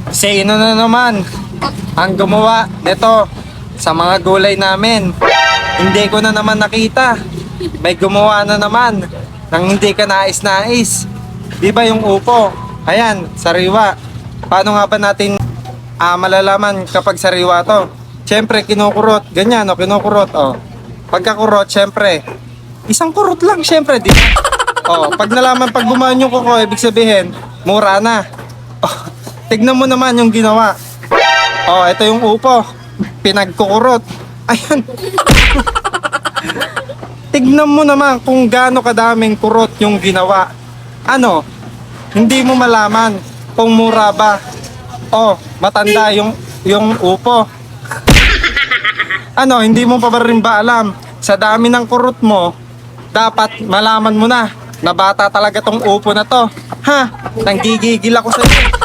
Sino na naman ang gumawa nito sa mga gulay namin? Hindi ko na naman nakita. May gumawa na naman ng hindi ka nais-nais. Di ba yung upo? Ayan, sariwa. Paano nga ba natin malalaman kapag sariwa to? Siyempre, kinukurot. Ganyan, kinukurot, Pagkakurot, siyempre, isang kurot lang, siyempre, di ba? Pag nalaman, pag bumaan yung kuko, ibig sabihin, mura na. Tignan mo naman yung ginawa. Ito yung upo. Pinagkukurot. Ayan. Tignan mo naman kung gaano kadaming kurot yung ginawa. Ano? Hindi mo malaman kung mura ba. Matanda yung upo. Ano, hindi mo pa rin ba alam? Sa dami ng kurot mo, dapat malaman mo na bata talaga tong upo na to. Ha? Nanggigigil ako sa iyo.